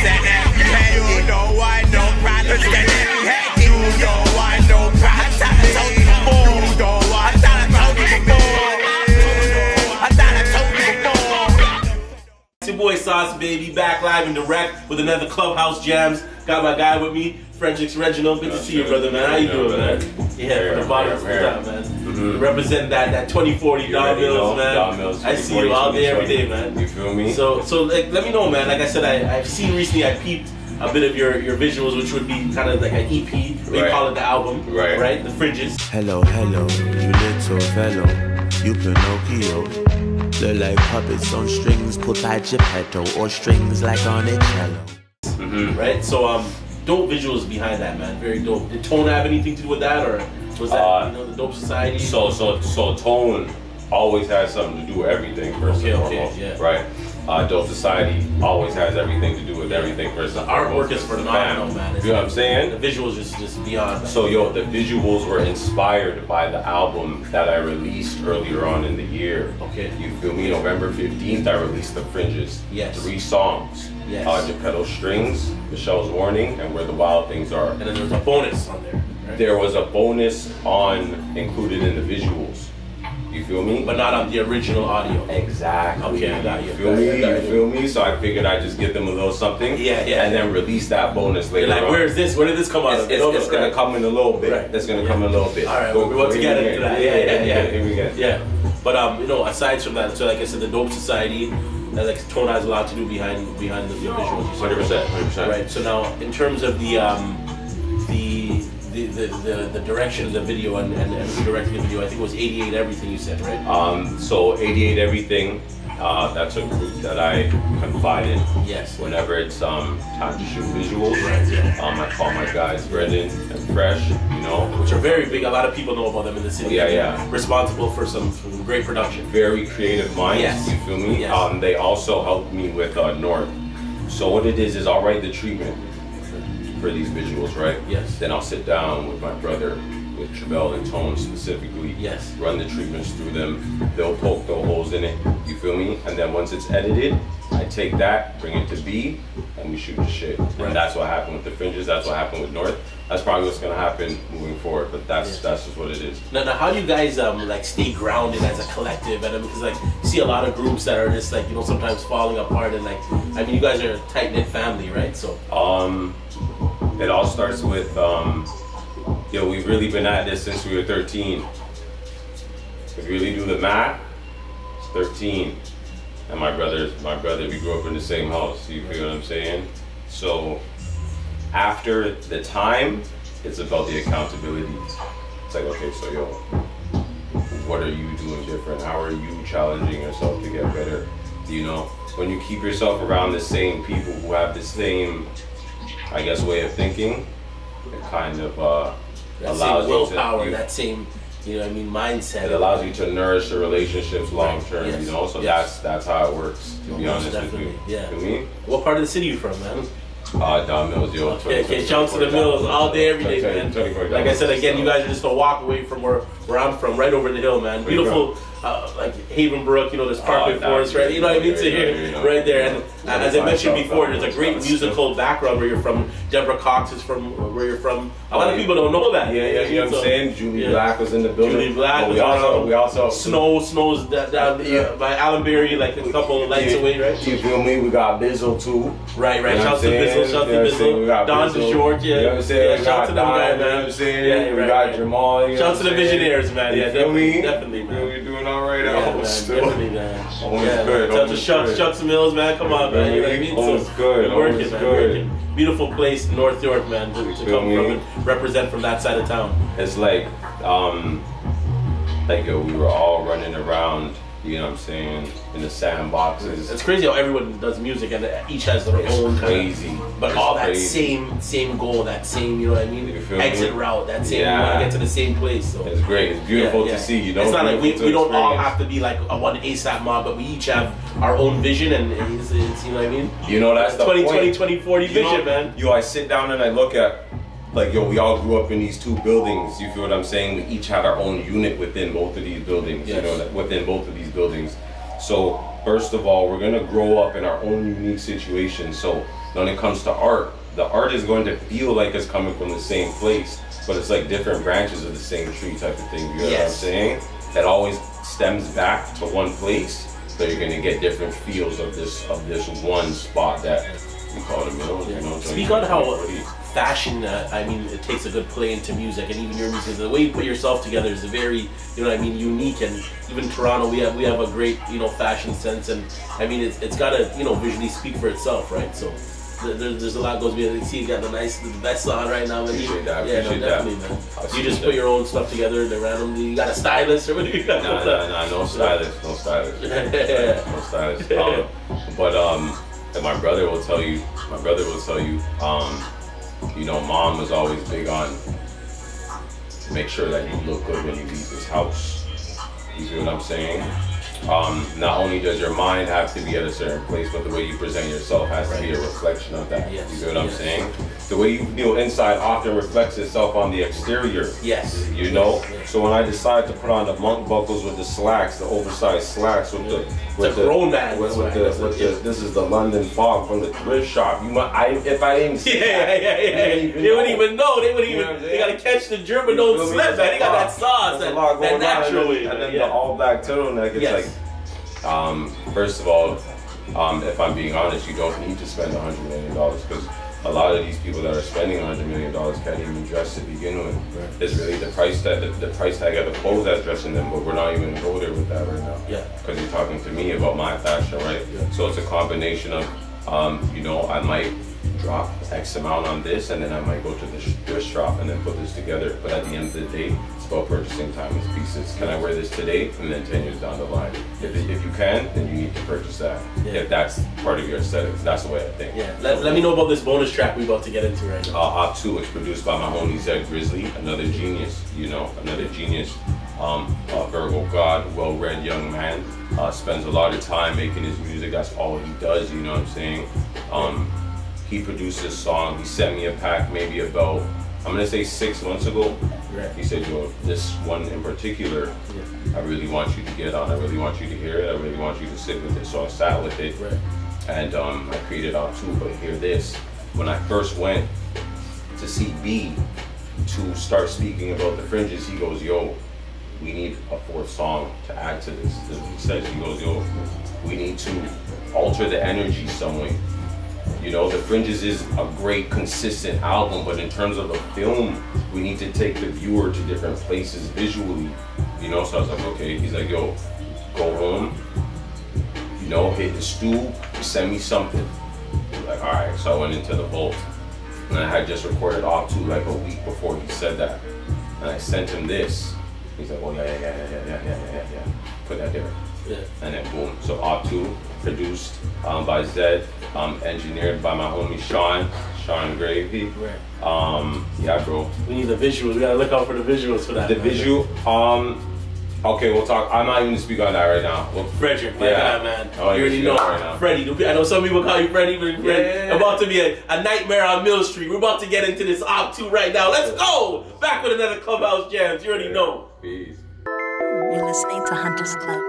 and if you had you don't want no problems, and if you had you don't want no problems. I thought I told you before. You don't want. I thought I told you before. I thought I told you before. It's your boy Sauce Baby, back live and direct with another Clubhouse Jams. Got my guy with me, Fredericks Reginald. Good to see you, brother, man. How you doing, man? Yeah, for the bottom, man. Represent that 2040 Don Mills, man. I see you all day, every day, man. You feel me? So like, let me know, man. Like I said, I've seen recently, I peeped a bit of your visuals, which would be kind of like an EP. We call it the album, right? The Fringes. Hello, hello, you little fellow, you Pinocchio. Look like puppets on strings put by Geppetto, or strings like on a cello. Right? So, dope visuals behind that, man. Very dope. Did Tone have anything to do with that, or was that the Dope Society? So Tone always has something to do with everything first and foremost, right? Dope Society always has everything to do with everything first and foremost. Artwork is phenomenal, man. You know what I'm saying? The visuals just beyond. Man. So yo, the visuals were inspired by the album that I released earlier on in the year. Okay. You feel me? November 15th, I released the Fringes. Yes. 3 songs. Yes. Geppetto Strings, Michelle's Warning, and Where the Wild Things Are. And then there was a bonus on there, right? There was a bonus included in the visuals. You feel me? But not on the original audio. Exactly. Okay, I got you. You feel me? So I figured I'd just give them a little something. Yeah. And then release that bonus later. You're like, where is this? Where did this come out of? It's gonna come in a little bit. Right. It's gonna come in a little bit. All right, we want to get into that. Yeah. Here we go. Yeah. But you know, aside from that, so like I said, the Dope Society, that like Tone has a lot to do behind the visuals. 100%. Right. So now, in terms of the direction of the video and who directed the video, I think it was 88 Everything you said, right? So 88 Everything, that's a group that I confide in. Yes. Whenever it's time to shoot visuals, Right. I call my guys Brendan and Fresh, you know. Which are very big. A lot of people know about them in the city. Yeah. Responsible for some great production. Very creative minds, Yes. you feel me? Yes. They also helped me with North. So what it is I'll write the treatment for these visuals, right? Yes. Then I'll sit down with my brother, with Travell and Tone specifically. Yes. Run the treatments through them. They'll poke the holes in it. You feel me? And then once it's edited, I take that, bring it to B, and we shoot the shit. Right. And that's what happened with the Fringes. That's what happened with North. That's probably what's gonna happen moving forward. But that's just what it is. Now, how do you guys like stay grounded as a collective? And because like you see a lot of groups that are just like sometimes falling apart, and like I mean you guys are a tight knit family, right? So it all starts with we've really been at this since we were 13. If you really do the math, it's 13. And my brother, we grew up in the same house. You feel what I'm saying? So after the time, it's about the accountability. It's like, okay, so what are you doing different? How are you challenging yourself to get better? You know, when you keep yourself around the same people who have the same, I guess, way of thinking, it kind of allows you to willpower, that same, mindset. It allows you to nourish the relationships long term, Yes. So that's how it works, to be honest with you. Yeah. To me? What part of the city are you from, man? Don Mills, yo. Okay, shouts to the Mills all day, every day, man. Like I said, again, you guys are just a walk away from where I'm from, right over the hill, man. Beautiful, like Havenbrook, there's Parkway Forest, right? You know what I mean? So here, right there. And as I mentioned before, there's a great musical background where you're from. Deborah Cox is from where you're from. A lot of people don't know that. Yeah, you know what I'm saying? Julie Black was in the building. Julie Black. We also Snow's down by Allenbury, like a couple of lights away, right? You feel me? We got Bizzle too. Right. Shouts to Bizzle. Don DeJorge, You know what I'm saying? Shout to them guys, man. You know what I'm saying? We got Jamal. Shout to the visionaries, man. Yeah, definitely, man. We're doing all right Definitely, man. Good. Shout to Shucks Mills, man. Come on, man. You know what I mean? Almost good. Working, man. Working. Beautiful place, North York, man. To come from and represent from that side of town. It's like, we were all running around, you know what I'm saying, in the sandboxes. It's crazy how everyone does music and each has their own crazy. But all that same goal, that same, you know what I mean? Exit route, that same, we want to get to the same place. So. It's great. It's beautiful to see, It's not like we don't all have to be like a one ASAP mob, but we each have our own vision, and it's you know what I mean? That's the 2020, 2040 vision, man. I sit down and I look at, we all grew up in these 2 buildings, you feel what I'm saying? We each had our own unit within both of these buildings, within both of these buildings. So, first of all, we're gonna grow up in our own unique situation. So, When it comes to art, the art is going to feel like it's coming from the same place, but it's like different branches of the same tree type of thing. You know what I'm saying? That always stems back to one place, so you're gonna get different feels of this one spot that we call the middle. You know, speak on how fashion, I mean, it takes a good play into music, and even your music, the way you put yourself together is a very, you know what I mean, unique. And even Toronto, we have a great, you know, fashion sense, and I mean, it's gotta, you know, visually speak for itself, right? So there's a lot goes behind it. See, you got the best on right now, man. Appreciate that. Yeah, no, definitely, man. You just put your own stuff together, and randomly, you got a stylist, or what do you got? Nah, no stylist. No stylist. But and my brother will tell you, you know, mom was always big on make sure that you look good when you leave this house. You see what I'm saying? Not only does your mind have to be at a certain place, but the way you present yourself has to be a reflection of that. Yes. You see what I'm saying? The way you feel inside often reflects itself on the exterior. Yes. You know? So when I decided to put on the monk buckles with the slacks, the oversized slacks with the grown man. This is the London fog from the thrift shop. If I didn't see they wouldn't even know. They gotta catch the germ and don't slip, man. They got that sauce, that natural way. And then the all black turtleneck, it's like, first of all, if I'm being honest, you don't need to spend $100 million, because a lot of these people that are spending $100 million can't even dress to begin with. Right. It's really the price tag of the clothes that's dressing them, but we're not even going to go there with that right now. Yeah. Because you're talking to me about my fashion, right? Yeah. So it's a combination of, you know, I might drop X amount on this, and then I might go to the thrift shop and then put this together. But at the end of the day, it's about purchasing timeless pieces. Can I wear this today? And then 10 years down the line. If you can, then you need to purchase that. Yeah. If that's part of your aesthetics, that's the way I think. Yeah. Let me know about this bonus track we're about to get into right now. Op 2 is produced by my homie Zed Grizzly, another genius, you know, Virgo God, well-read young man. Spends a lot of time making his music. That's all he does, you know what I'm saying? He produced this song. He sent me a pack maybe about, I'm gonna say 6 months ago. Right. He said, yo, this one in particular, I really want you to get on. I really want you to hear it. I really want you to sit with it. So I sat with it. Right. And I created Op 2, but hear this. When I first went to see B to start speaking about the Fringes, he goes, yo, we need a 4th song to add to this. This is what he says. He goes, yo, we need to alter the energy some way. You know, the Fringes is a great, consistent album, but in terms of a film, we need to take the viewer to different places visually. You know, so I was like, okay. He's like, yo, go home, you know, hit the stew, send me something. Like, all right. So I went into the vault, and I had just recorded Op 2 like a week before he said that, and I sent him this. He's like, oh yeah. Put that there. Yeah. And then boom. So Op 2, produced by Zed, engineered by my homie Sean Gravy. Right. Yeah, bro. We need the visuals. We gotta look out for the visuals for that. The visual. Okay, we'll talk. I'm not even gonna speak on that right now. Frederick, my guy, man. You already know. Right, Freddie. I know some people call you Freddie, but about to be a nightmare on Mill Street. We're about to get into this Op 2 right now. Let's go! Back with another Clubhouse Jams. You already know. Peace. You're listening to Hunter's Club.